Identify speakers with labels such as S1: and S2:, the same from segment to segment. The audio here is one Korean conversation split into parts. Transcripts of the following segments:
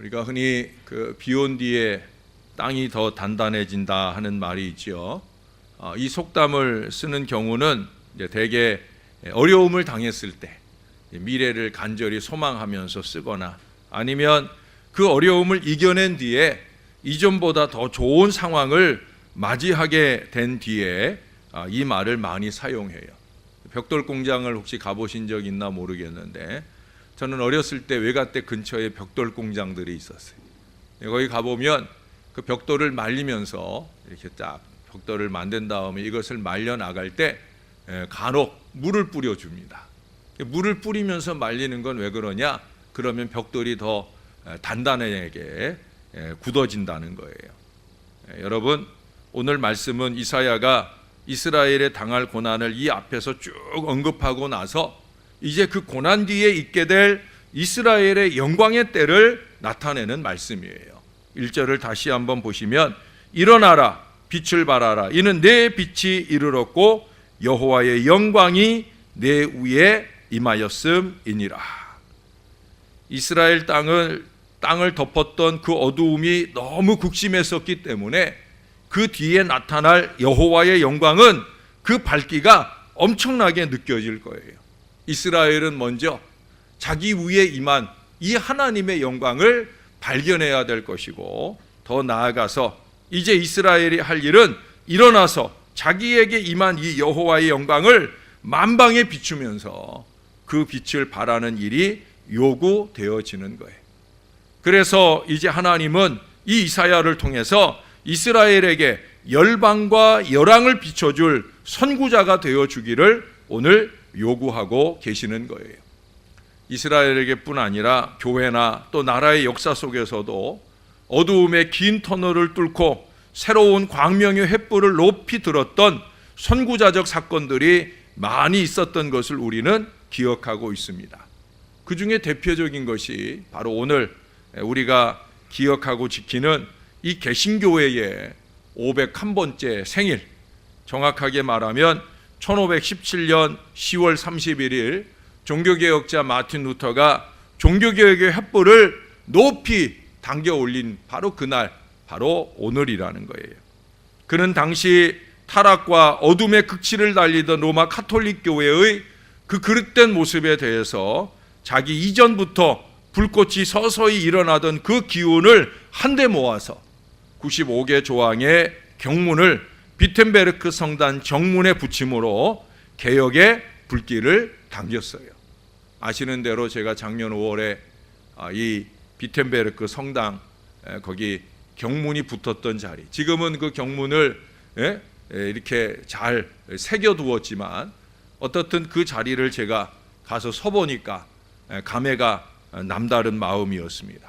S1: 우리가 흔히 비 온 뒤에 땅이 더 단단해진다 하는 말이 있죠. 이 속담을 쓰는 경우는 이제 대개 어려움을 당했을 때 미래를 간절히 소망하면서 쓰거나 아니면 그 어려움을 이겨낸 뒤에 이전보다 더 좋은 상황을 맞이하게 된 뒤에 이 말을 많이 사용해요. 벽돌 공장을 혹시 가보신 적 있나 모르겠는데 저는 어렸을 때 외가댁 근처에 벽돌 공장들이 있었어요. 거기 가보면 그 벽돌을 말리면서 이렇게 딱 벽돌을 만든 다음에 이것을 말려 나갈 때 간혹 물을 뿌려줍니다. 물을 뿌리면서 말리는 건 왜 그러냐? 그러면 벽돌이 더 단단하게 굳어진다는 거예요. 여러분, 오늘 말씀은 이사야가 이스라엘에 당할 고난을 이 앞에서 쭉 언급하고 나서 이제 그 고난 뒤에 있게 될 이스라엘의 영광의 때를 나타내는 말씀이에요. 1절을 다시 한번 보시면 일어나라 빛을 발하라 이는 내 빛이 이르렀고 여호와의 영광이 내 위에 임하였음이니라. 이스라엘 땅을 덮었던 그 어두움이 너무 극심했었기 때문에 그 뒤에 나타날 여호와의 영광은 그 밝기가 엄청나게 느껴질 거예요. 이스라엘은 먼저 자기 위에 임한 이 하나님의 영광을 발견해야 될 것이고 더 나아가서 이제 이스라엘이 할 일은 일어나서 자기에게 임한 이 여호와의 영광을 만방에 비추면서 그 빛을 발하는 일이 요구되어지는 거예요. 그래서 이제 하나님은 이 이사야를 통해서 이스라엘에게 열방과 열왕을 비춰줄 선구자가 되어주기를 오늘 요구하고 계시는 거예요. 이스라엘에게뿐 아니라 교회나 또 나라의 역사 속에서도 어두움의 긴 터널을 뚫고 새로운 광명의 횃불을 높이 들었던 선구자적 사건들이 많이 있었던 것을 우리는 기억하고 있습니다. 그 중에 대표적인 것이 바로 오늘 우리가 기억하고 지키는 이 개신교회의 501번째 생일, 정확하게 말하면 1517년 10월 31일 종교개혁자 마틴 루터가 종교개혁의 횃불을 높이 당겨 올린 바로 그날, 바로 오늘이라는 거예요. 그는 당시 타락과 어둠의 극치를 달리던 로마 카톨릭 교회의 그 그릇된 모습에 대해서 자기 이전부터 불꽃이 서서히 일어나던 그 기운을 한데 모아서 95개 조항의 경문을 비텐베르크 성단 정문에 붙임으로 개혁의 불길을 당겼어요. 아시는 대로 제가 작년 5월에 이 비텐베르크 성당 거기 경문이 붙었던 자리, 지금은 그 경문을 이렇게 잘 새겨두었지만 어떻든 그 자리를 제가 가서 서보니까 감회가 남다른 마음이었습니다.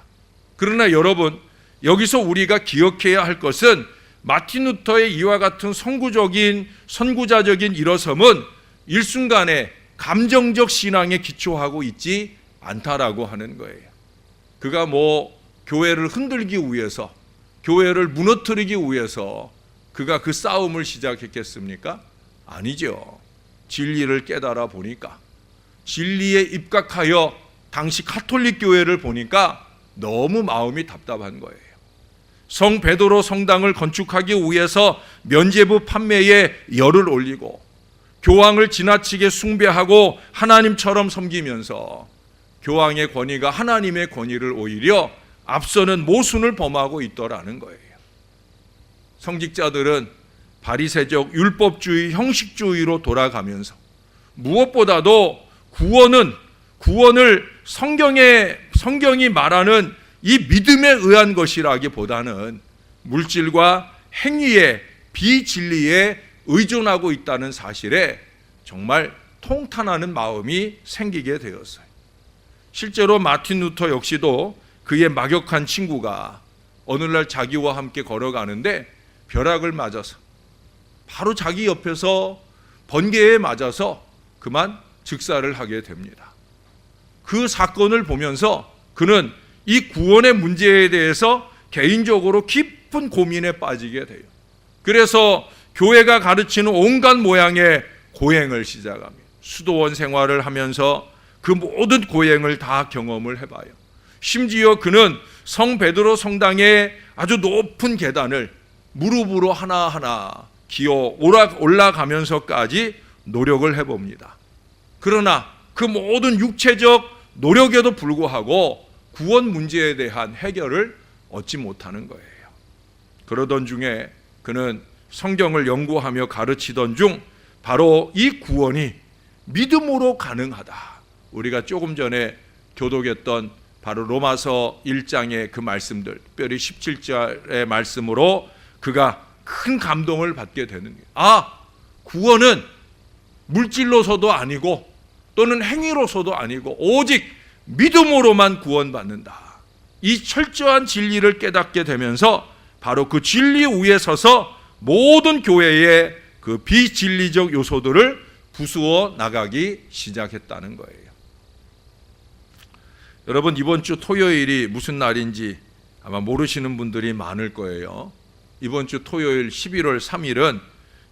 S1: 그러나 여러분, 여기서 우리가 기억해야 할 것은 마틴 루터의 이와 같은 선구자적인 일어섬은 일순간에 감정적 신앙에 기초하고 있지 않다라고 하는 거예요. 그가 교회를 흔들기 위해서, 교회를 무너뜨리기 위해서 그가 그 싸움을 시작했겠습니까? 아니죠. 진리를 깨달아 보니까, 진리에 입각하여 당시 카톨릭 교회를 보니까 너무 마음이 답답한 거예요. 성 베드로 성당을 건축하기 위해서 면죄부 판매에 열을 올리고 교황을 지나치게 숭배하고 하나님처럼 섬기면서 교황의 권위가 하나님의 권위를 오히려 앞서는 모순을 범하고 있더라는 거예요. 성직자들은 바리새적 율법주의, 형식주의로 돌아가면서 무엇보다도 구원을 성경이 말하는 이 믿음에 의한 것이라기보다는 물질과 행위의 비진리에 의존하고 있다는 사실에 정말 통탄하는 마음이 생기게 되었어요. 실제로 마틴 루터 역시도 그의 막역한 친구가 어느 날 자기와 함께 걸어가는데 벼락을 맞아서 바로 자기 옆에서 번개에 맞아서 그만 즉사를 하게 됩니다. 그 사건을 보면서 그는 이 구원의 문제에 대해서 개인적으로 깊은 고민에 빠지게 돼요. 그래서 교회가 가르치는 온갖 모양의 고행을 시작합니다. 수도원 생활을 하면서 그 모든 고행을 다 경험을 해봐요. 심지어 그는 성 베드로 성당의 아주 높은 계단을 무릎으로 하나하나 기어 올라가면서까지 노력을 해봅니다. 그러나 그 모든 육체적 노력에도 불구하고 구원 문제에 대한 해결을 얻지 못하는 거예요. 그러던 중에 그는 성경을 연구하며 가르치던 중 바로 이 구원이 믿음으로 가능하다. 우리가 조금 전에 교독했던 바로 로마서 1장의 그 말씀들, 특별히 17절의 말씀으로 그가 큰 감동을 받게 되는 거예요. 구원은 물질로서도 아니고 또는 행위로서도 아니고 오직 믿음으로만 구원받는다. 이 철저한 진리를 깨닫게 되면서 바로 그 진리 위에 서서 모든 교회의 그 비진리적 요소들을 부수어 나가기 시작했다는 거예요. 여러분, 이번 주 토요일이 무슨 날인지 아마 모르시는 분들이 많을 거예요. 이번 주 토요일 11월 3일은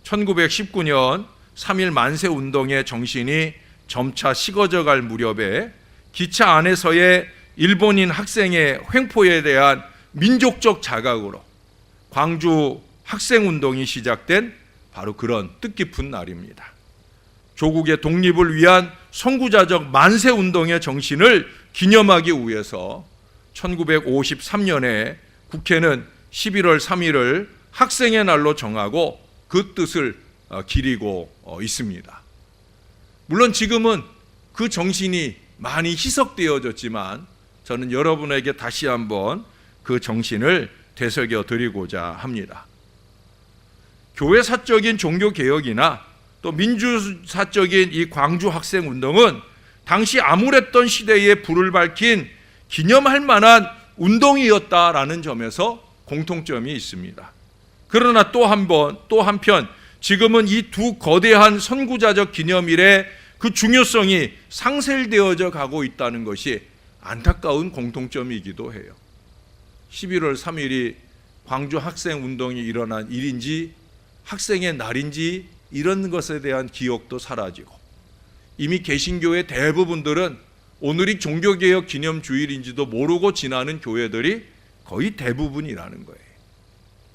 S1: 1919년 3.1 만세운동의 정신이 점차 식어져 갈 무렵에 기차 안에서의 일본인 학생의 횡포에 대한 민족적 자각으로 광주 학생운동이 시작된 바로 그런 뜻깊은 날입니다. 조국의 독립을 위한 선구자적 만세운동의 정신을 기념하기 위해서 1953년에 국회는 11월 3일을 학생의 날로 정하고 그 뜻을 기리고 있습니다. 물론 지금은 그 정신이 많이 희석되어졌지만 저는 여러분에게 다시 한번 그 정신을 되새겨 드리고자 합니다. 교회사적인 종교개혁이나 또 민주사적인 이 광주 학생운동은 당시 암울했던 시대에 불을 밝힌 기념할 만한 운동이었다라는 점에서 공통점이 있습니다. 그러나 또 한편 지금은 이 두 거대한 선구자적 기념일의 그 중요성이 상실되어져 가고 있다는 것이 안타까운 공통점이기도 해요. 11월 3일이 광주 학생운동이 일어난 일인지 학생의 날인지 이런 것에 대한 기억도 사라지고 이미 개신교의 대부분들은 오늘이 종교개혁 기념주일인지도 모르고 지나는 교회들이 거의 대부분이라는 거예요.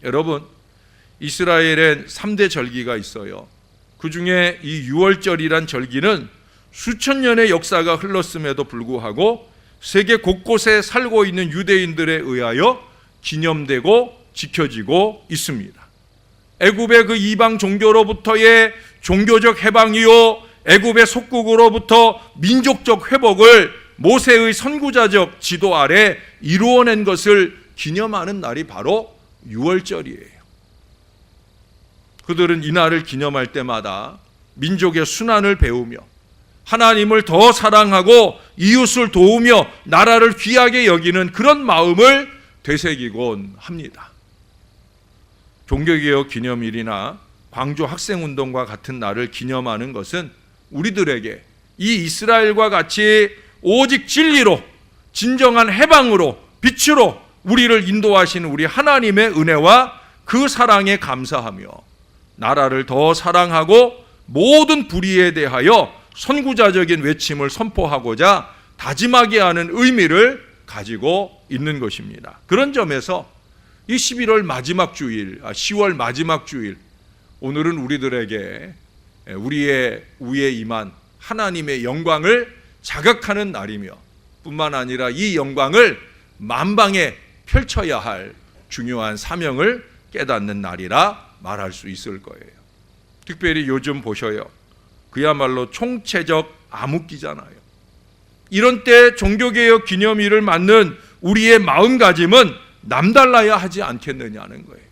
S1: 여러분, 이스라엘엔 3대 절기가 있어요. 그 중에 이 6월절이란 절기는 수천 년의 역사가 흘렀음에도 불구하고 세계 곳곳에 살고 있는 유대인들에 의하여 기념되고 지켜지고 있습니다. 애굽의 그 이방 종교로부터의 종교적 해방이요, 애굽의 속국으로부터 민족적 회복을 모세의 선구자적 지도 아래 이루어낸 것을 기념하는 날이 바로 6월절이에요. 그들은 이 날을 기념할 때마다 민족의 순환을 배우며 하나님을 더 사랑하고 이웃을 도우며 나라를 귀하게 여기는 그런 마음을 되새기곤 합니다. 종교개혁 기념일이나 광주 학생운동과 같은 날을 기념하는 것은 우리들에게 이 이스라엘과 같이 오직 진리로, 진정한 해방으로, 빛으로 우리를 인도하시는 우리 하나님의 은혜와 그 사랑에 감사하며 나라를 더 사랑하고 모든 불의에 대하여 선구자적인 외침을 선포하고자 다짐하게 하는 의미를 가지고 있는 것입니다. 그런 점에서 이 11월 마지막 주일, 10월 마지막 주일, 오늘은 우리들에게 우리의 위에 임한 하나님의 영광을 자각하는 날이며 뿐만 아니라 이 영광을 만방에 펼쳐야 할 중요한 사명을 깨닫는 날이라 말할 수 있을 거예요. 특별히 요즘 보셔요. 그야말로 총체적 암흑기잖아요. 이런 때 종교개혁 기념일을 맞는 우리의 마음가짐은 남달라야 하지 않겠느냐는 거예요.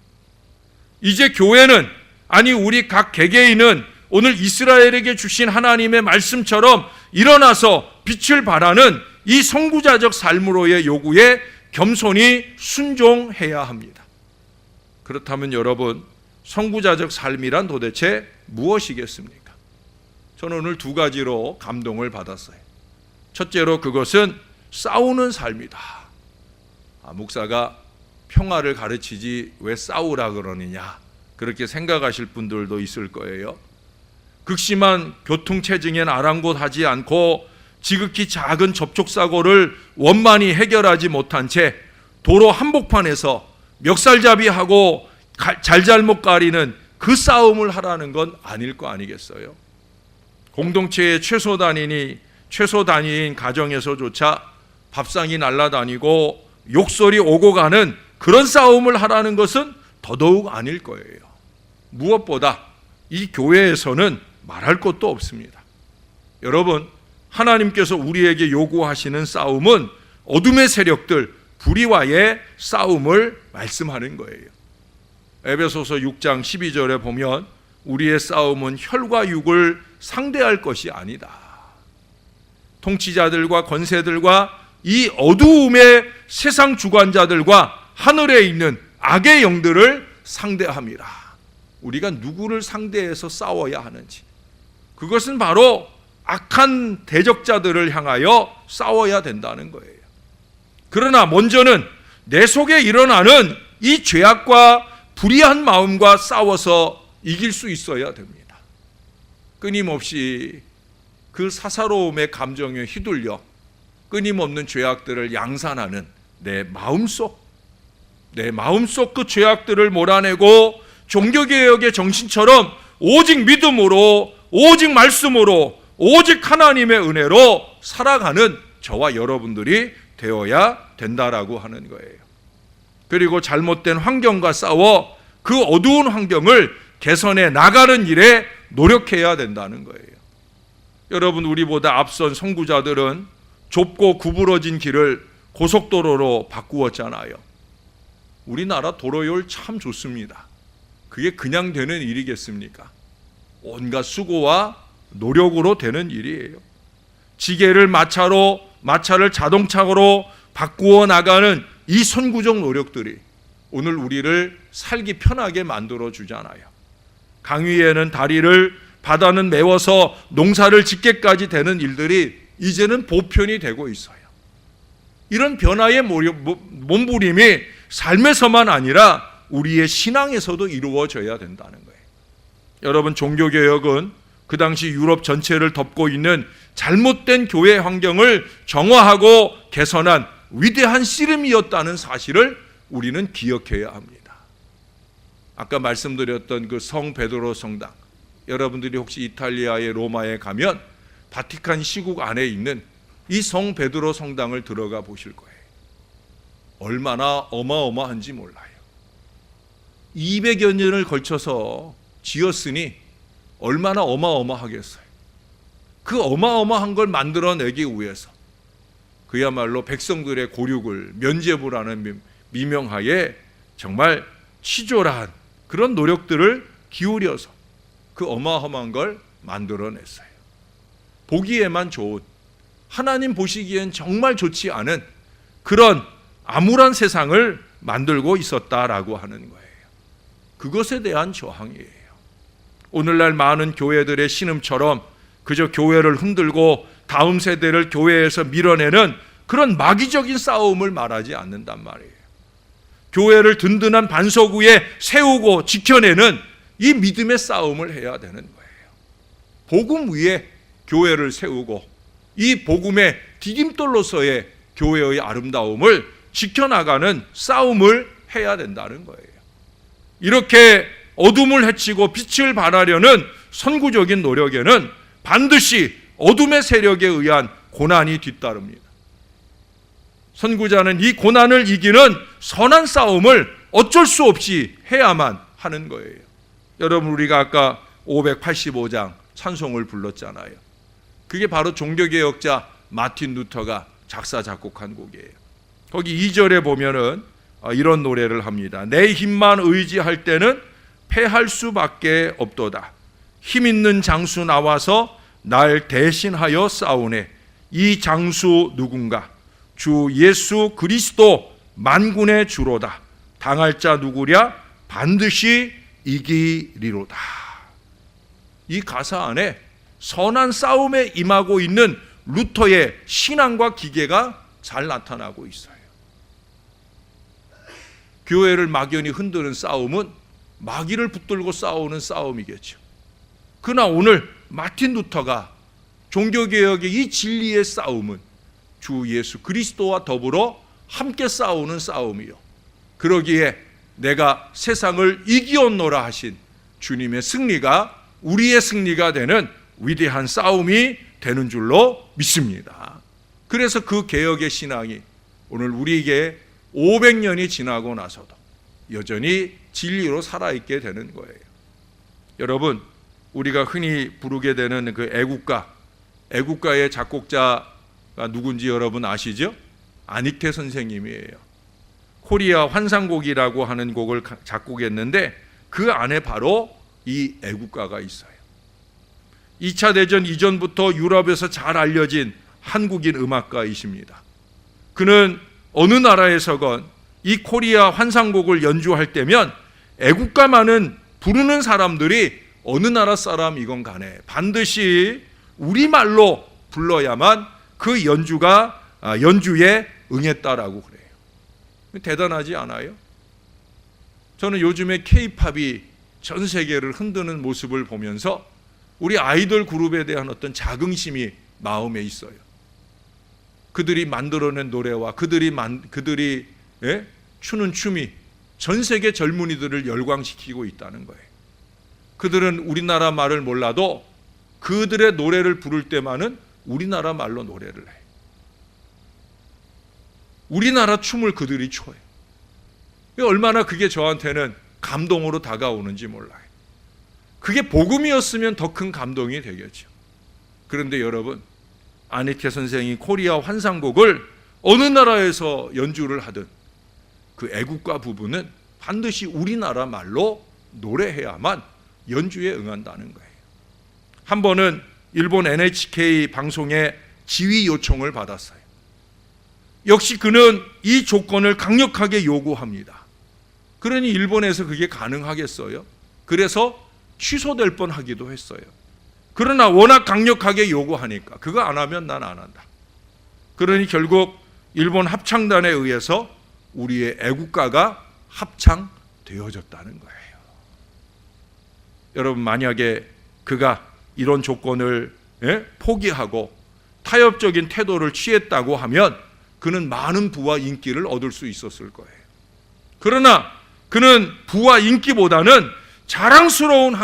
S1: 이제 교회는, 아니 우리 각 개개인은 오늘 이스라엘에게 주신 하나님의 말씀처럼 일어나서 빛을 발하는 이 선구자적 삶으로의 요구에 겸손히 순종해야 합니다. 그렇다면 여러분, 선구자적 삶이란 도대체 무엇이겠습니까? 저는 오늘 두 가지로 감동을 받았어요. 첫째로 그것은 싸우는 삶이다. 목사가 평화를 가르치지 왜 싸우라 그러느냐, 그렇게 생각하실 분들도 있을 거예요. 극심한 교통체증엔 아랑곳하지 않고 지극히 작은 접촉사고를 원만히 해결하지 못한 채 도로 한복판에서 멱살잡이하고 잘잘못 가리는 그 싸움을 하라는 건 아닐 거 아니겠어요? 공동체의 최소 단위인 가정에서조차 밥상이 날아다니고 욕설이 오고 가는 그런 싸움을 하라는 것은 더더욱 아닐 거예요. 무엇보다 이 교회에서는 말할 것도 없습니다. 여러분, 하나님께서 우리에게 요구하시는 싸움은 어둠의 세력들, 불의와의 싸움을 말씀하는 거예요. 에베소서 6장 12절에 보면 우리의 싸움은 혈과 육을 상대할 것이 아니다. 통치자들과 권세들과 이 어두움의 세상 주관자들과 하늘에 있는 악의 영들을 상대합니다. 우리가 누구를 상대해서 싸워야 하는지, 그것은 바로 악한 대적자들을 향하여 싸워야 된다는 거예요. 그러나 먼저는 내 속에 일어나는 이 죄악과 불의한 마음과 싸워서 이길 수 있어야 됩니다. 끊임없이 그 사사로움의 감정에 휘둘려 끊임없는 죄악들을 양산하는 내 마음속 그 죄악들을 몰아내고 종교개혁의 정신처럼 오직 믿음으로, 오직 말씀으로, 오직 하나님의 은혜로 살아가는 저와 여러분들이 되어야 된다라고 하는 거예요. 그리고 잘못된 환경과 싸워 그 어두운 환경을 개선해 나가는 일에 노력해야 된다는 거예요. 여러분, 우리보다 앞선 선구자들은 좁고 구부러진 길을 고속도로로 바꾸었잖아요. 우리나라 도로율 참 좋습니다. 그게 그냥 되는 일이겠습니까? 온갖 수고와 노력으로 되는 일이에요. 지게를 마차를 자동차로 바꾸어 나가는 이 선구적 노력들이 오늘 우리를 살기 편하게 만들어 주잖아요. 강 위에는 다리를, 바다는 메워서 농사를 짓게까지 되는 일들이 이제는 보편이 되고 있어요. 이런 변화의 몸부림이 삶에서만 아니라 우리의 신앙에서도 이루어져야 된다는 거예요. 여러분, 종교개혁은 그 당시 유럽 전체를 덮고 있는 잘못된 교회 환경을 정화하고 개선한 위대한 씨름이었다는 사실을 우리는 기억해야 합니다. 아까 말씀드렸던 그 성 베드로 성당, 여러분들이 혹시 이탈리아의 로마에 가면 바티칸 시국 안에 있는 이 성 베드로 성당을 들어가 보실 거예요. 얼마나 어마어마한지 몰라요. 200여 년을 걸쳐서 지었으니 얼마나 어마어마하겠어요. 그 어마어마한 걸 만들어내기 위해서 그야말로 백성들의 고륙을 면죄부라는 미명하에 정말 치졸한 그런 노력들을 기울여서 그 어마어마한 걸 만들어냈어요. 보기에만 좋은, 하나님 보시기엔 정말 좋지 않은 그런 암울한 세상을 만들고 있었다라고 하는 거예요. 그것에 대한 저항이에요. 오늘날 많은 교회들의 신음처럼 그저 교회를 흔들고 다음 세대를 교회에서 밀어내는 그런 마귀적인 싸움을 말하지 않는단 말이에요. 교회를 든든한 반석 위에 세우고 지켜내는 이 믿음의 싸움을 해야 되는 거예요. 복음 위에 교회를 세우고 이 복음의 디딤돌로서의 교회의 아름다움을 지켜나가는 싸움을 해야 된다는 거예요. 이렇게 어둠을 헤치고 빛을 발하려는 선구적인 노력에는 반드시 어둠의 세력에 의한 고난이 뒤따릅니다. 선구자는 이 고난을 이기는 선한 싸움을 어쩔 수 없이 해야만 하는 거예요. 여러분, 우리가 아까 585장 찬송을 불렀잖아요. 그게 바로 종교개혁자 마틴 루터가 작사 작곡한 곡이에요. 거기 2절에 보면은 이런 노래를 합니다. 내 힘만 의지할 때는 패할 수밖에 없도다. 힘 있는 장수 나와서 날 대신하여 싸우네. 이 장수 누군가? 주 예수 그리스도 만군의 주로다. 당할 자 누구랴? 반드시 이기리로다. 이 가사 안에 선한 싸움에 임하고 있는 루터의 신앙과 기계가 잘 나타나고 있어요. 교회를 막연히 흔드는 싸움은 마귀를 붙들고 싸우는 싸움이겠죠. 그러나 오늘 마틴 루터가 종교개혁의 이 진리의 싸움은 주 예수 그리스도와 더불어 함께 싸우는 싸움이요, 그러기에 내가 세상을 이기었노라 하신 주님의 승리가 우리의 승리가 되는 위대한 싸움이 되는 줄로 믿습니다. 그래서 그 개혁의 신앙이 오늘 우리에게 500년이 지나고 나서도 여전히 진리로 살아있게 되는 거예요. 여러분, 우리가 흔히 부르게 되는 그 애국가의 작곡자가 누군지 여러분 아시죠? 안익태 선생님이에요. 코리아 환상곡이라고 하는 곡을 작곡했는데 그 안에 바로 이 애국가가 있어요. 2차 대전 이전부터 유럽에서 잘 알려진 한국인 음악가이십니다. 그는 어느 나라에서건 이 코리아 환상곡을 연주할 때면 애국가만은 부르는 사람들이 어느 나라 사람이건 간에 반드시 우리말로 불러야만 그 연주에 응했다라고 그래요. 대단하지 않아요? 저는 요즘에 K-팝이 전 세계를 흔드는 모습을 보면서 우리 아이돌 그룹에 대한 어떤 자긍심이 마음에 있어요. 그들이 만들어낸 노래와 그들이 추는 춤이 전 세계 젊은이들을 열광시키고 있다는 거예요. 그들은 우리나라 말을 몰라도 그들의 노래를 부를 때만은 우리나라 말로 노래를 해요. 우리나라 춤을 그들이 춰요. 얼마나 그게 저한테는 감동으로 다가오는지 몰라요. 그게 복음이었으면 더 큰 감동이 되겠죠. 그런데 여러분, 안익태 선생이 코리아 환상곡을 어느 나라에서 연주를 하든 그 애국가 부분은 반드시 우리나라 말로 노래해야만 연주에 응한다는 거예요. 한 번은 일본 NHK 방송에 지휘 요청을 받았어요. 역시 그는 이 조건을 강력하게 요구합니다. 그러니 일본에서 그게 가능하겠어요? 그래서 취소될 뻔하기도 했어요. 그러나 워낙 강력하게 요구하니까 그거 안 하면 난 안 한다. 그러니 결국 일본 합창단에 의해서 우리의 애국가가 합창되어졌다는 거예요. 여러분, 만약에 그가 이런 조건을 포기하고 타협적인 태도를 취했다고 하면 그는 많은 부와 인기를 얻을 수 있었을 거예요. 그러나 그는 부와 인기보다는 자랑스러운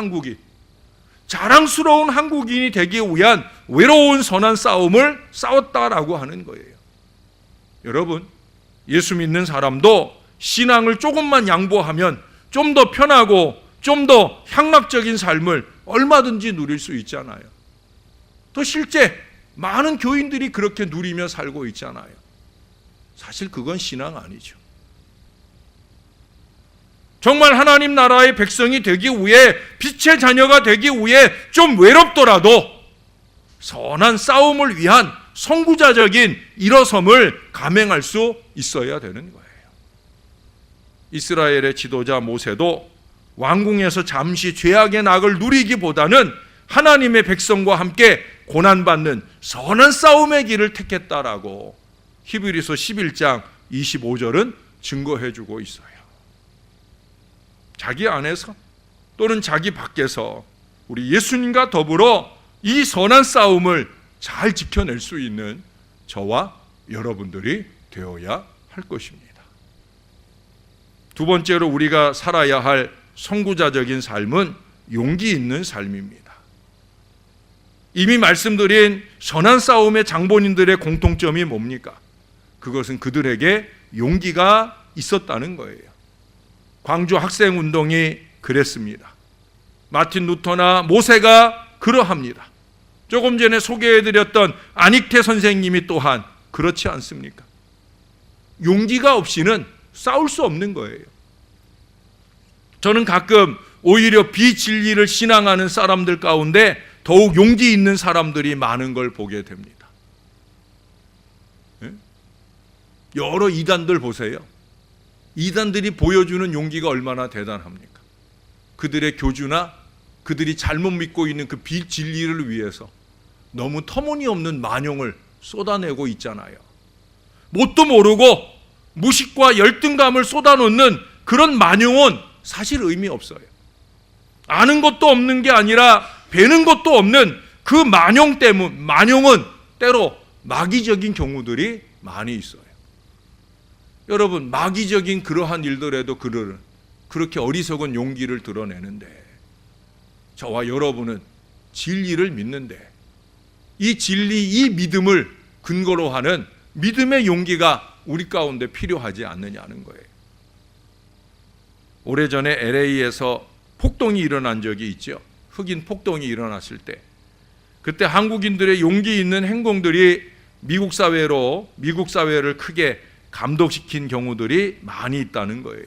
S1: 한국인이 되기 위한 외로운 선한 싸움을 싸웠다라고 하는 거예요. 여러분, 예수 믿는 사람도 신앙을 조금만 양보하면 좀 더 편하고 좀 더 향락적인 삶을 얼마든지 누릴 수 있잖아요. 또 실제 많은 교인들이 그렇게 누리며 살고 있잖아요. 사실 그건 신앙 아니죠. 정말 하나님 나라의 백성이 되기 위해, 빛의 자녀가 되기 위해 좀 외롭더라도 선한 싸움을 위한 선구자적인 일어섬을 감행할 수 있어야 되는 거예요. 이스라엘의 지도자 모세도 왕궁에서 잠시 죄악의 낙을 누리기보다는 하나님의 백성과 함께 고난받는 선한 싸움의 길을 택했다라고 히브리서 11장 25절은 증거해주고 있어요. 자기 안에서 또는 자기 밖에서 우리 예수님과 더불어 이 선한 싸움을 잘 지켜낼 수 있는 저와 여러분들이 되어야 할 것입니다. 두 번째로 우리가 살아야 할 선구자적인 삶은 용기 있는 삶입니다. 이미 말씀드린 선한 싸움의 장본인들의 공통점이 뭡니까? 그것은 그들에게 용기가 있었다는 거예요. 광주 학생운동이 그랬습니다. 마틴 루터나 모세가 그러합니다. 조금 전에 소개해드렸던 안익태 선생님이 또한 그렇지 않습니까? 용기가 없이는 싸울 수 없는 거예요. 저는 가끔 오히려 비진리를 신앙하는 사람들 가운데 더욱 용기 있는 사람들이 많은 걸 보게 됩니다. 여러 이단들 보세요. 이단들이 보여주는 용기가 얼마나 대단합니까? 그들의 교주나 그들이 잘못 믿고 있는 그 비진리를 위해서 너무 터무니없는 만용을 쏟아내고 있잖아요. 뭣도 모르고 무식과 열등감을 쏟아놓는 그런 만용은 사실 의미 없어요. 아는 것도 없는 게 아니라 배는 것도 없는 그 만용은 때로 마귀적인 경우들이 많이 있어요. 여러분, 마귀적인 그러한 일들에도 그렇게 어리석은 용기를 드러내는데, 저와 여러분은 진리를 믿는데 이 진리, 이 믿음을 근거로 하는 믿음의 용기가 우리 가운데 필요하지 않느냐는 거예요. 오래전에 LA에서 폭동이 일어난 적이 있죠. 흑인 폭동이 일어났을 때, 그때 한국인들의 용기 있는 행동들이 미국 사회를 크게 감동시킨 경우들이 많이 있다는 거예요.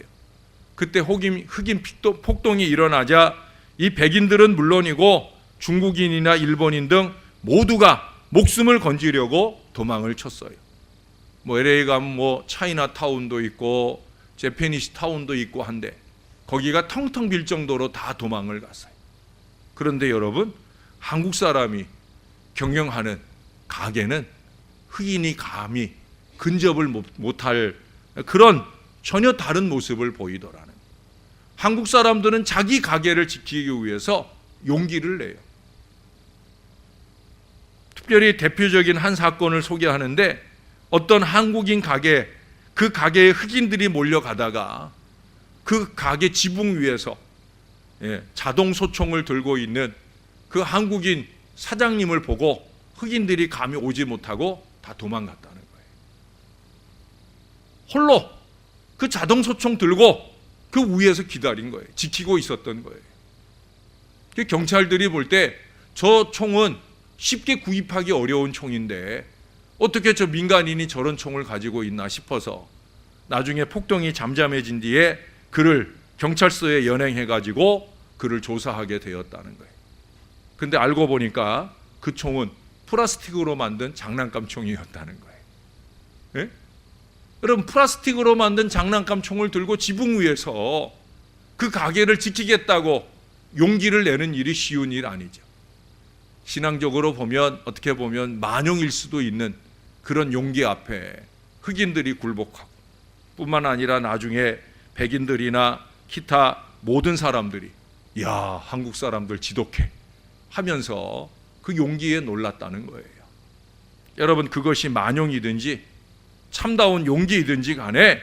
S1: 그때 흑인 폭동이 일어나자 이 백인들은 물론이고 중국인이나 일본인 등 모두가 목숨을 건지려고 도망을 쳤어요. LA 가면 차이나타운도 있고 재패니시 타운도 있고 한데 거기가 텅텅 빌 정도로 다 도망을 갔어요. 그런데 여러분, 한국 사람이 경영하는 가게는 흑인이 감히 근접을 못할 그런 전혀 다른 모습을 보이더라는 거예요. 한국 사람들은 자기 가게를 지키기 위해서 용기를 내요. 특별히 대표적인 한 사건을 소개하는데, 어떤 한국인 가게, 그 가게에 흑인들이 몰려가다가 그 가게 지붕 위에서 자동 소총을 들고 있는 그 한국인 사장님을 보고 흑인들이 감히 오지 못하고 다 도망갔다는 거예요. 홀로 그 자동 소총 들고 그 위에서 기다린 거예요. 지키고 있었던 거예요. 경찰들이 볼 때 저 총은 쉽게 구입하기 어려운 총인데 어떻게 저 민간인이 저런 총을 가지고 있나 싶어서 나중에 폭동이 잠잠해진 뒤에 그를 경찰서에 연행해가지고 그를 조사하게 되었다는 거예요. 근데 알고 보니까 그 총은 플라스틱으로 만든 장난감 총이었다는 거예요. 예? 여러분, 플라스틱으로 만든 장난감 총을 들고 지붕 위에서 그 가게를 지키겠다고 용기를 내는 일이 쉬운 일 아니죠. 신앙적으로 보면, 어떻게 보면 만용일 수도 있는 그런 용기 앞에 흑인들이 굴복하고, 뿐만 아니라 나중에 백인들이나 기타 모든 사람들이 야, 한국 사람들 지독해 하면서 그 용기에 놀랐다는 거예요. 여러분, 그것이 만용이든지 참다운 용기이든지 간에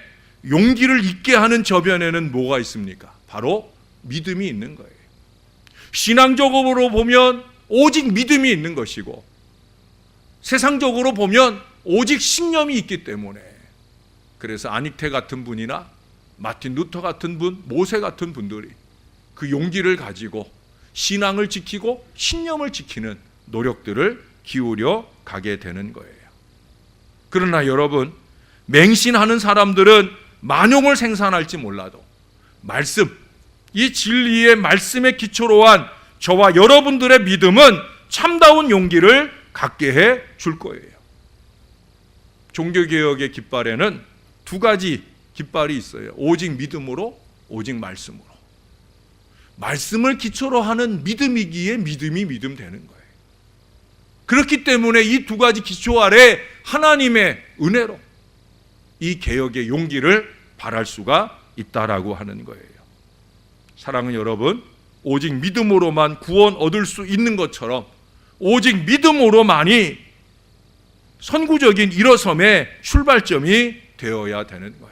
S1: 용기를 잊게 하는 저변에는 뭐가 있습니까? 바로 믿음이 있는 거예요. 신앙적으로 보면 오직 믿음이 있는 것이고, 세상적으로 보면 오직 신념이 있기 때문에, 그래서 아닉테 같은 분이나 마틴 루터 같은 분, 모세 같은 분들이 그 용기를 가지고 신앙을 지키고 신념을 지키는 노력들을 기울여 가게 되는 거예요. 그러나 여러분, 맹신하는 사람들은 만용을 생산할지 몰라도 말씀, 이 진리의 말씀에 기초로 한 저와 여러분들의 믿음은 참다운 용기를 갖게 해 줄 거예요. 종교개혁의 깃발에는 두 가지 깃발이 있어요. 오직 믿음으로, 오직 말씀으로. 말씀을 기초로 하는 믿음이기에 믿음이 믿음 되는 거예요. 그렇기 때문에 이 두 가지 기초 아래 하나님의 은혜로 이 개혁의 용기를 발할 수가 있다라고 하는 거예요. 사랑하는 여러분, 오직 믿음으로만 구원 얻을 수 있는 것처럼 오직 믿음으로만이 선구적인 일어섬의 출발점이 되어야 되는 거예요.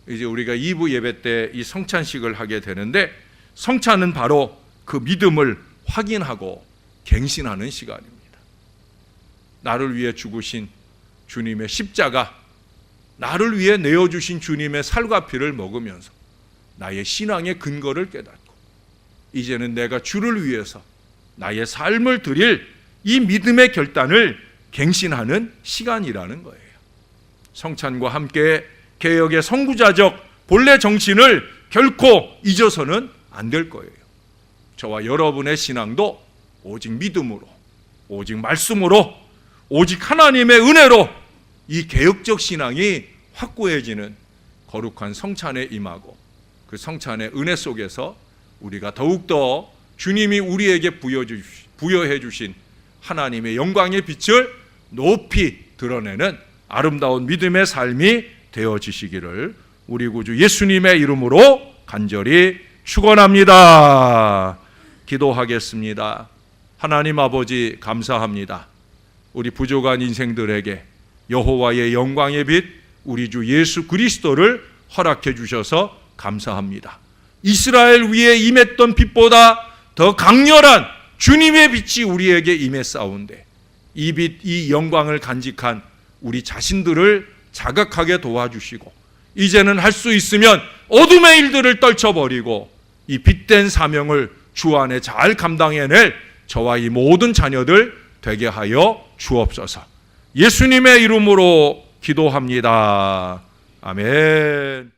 S1: 이제 우리가 2부 예배 때 이 성찬식을 하게 되는데, 성찬은 바로 그 믿음을 확인하고 갱신하는 시간입니다. 나를 위해 죽으신 주님의 십자가, 나를 위해 내어주신 주님의 살과 피를 먹으면서 나의 신앙의 근거를 깨닫고, 이제는 내가 주를 위해서 나의 삶을 드릴 이 믿음의 결단을 갱신하는 시간이라는 거예요. 성찬과 함께 개혁의 선구자적 본래 정신을 결코 잊어서는 안 될 거예요. 저와 여러분의 신앙도 오직 믿음으로, 오직 말씀으로, 오직 하나님의 은혜로 이 개혁적 신앙이 확고해지는 거룩한 성찬에 임하고, 그 성찬의 은혜 속에서 우리가 더욱더 주님이 우리에게 부여해 주신 하나님의 영광의 빛을 높이 드러내는 아름다운 믿음의 삶이 되어지시기를 우리 구주 예수님의 이름으로 간절히 축원합니다. 기도하겠습니다. 하나님 아버지 감사합니다. 우리 부족한 인생들에게 여호와의 영광의 빛 우리 주 예수 그리스도를 허락해 주셔서 감사합니다. 이스라엘 위에 임했던 빛보다 더 강렬한 주님의 빛이 우리에게 임했사온데 이 빛, 이 영광을 간직한 우리 자신들을 자각하게 도와주시고 이제는 할 수 있으면 어둠의 일들을 떨쳐버리고 이 빛된 사명을 주 안에 잘 감당해낼 저와 이 모든 자녀들 되게 하여 주옵소서. 예수님의 이름으로 기도합니다. 아멘.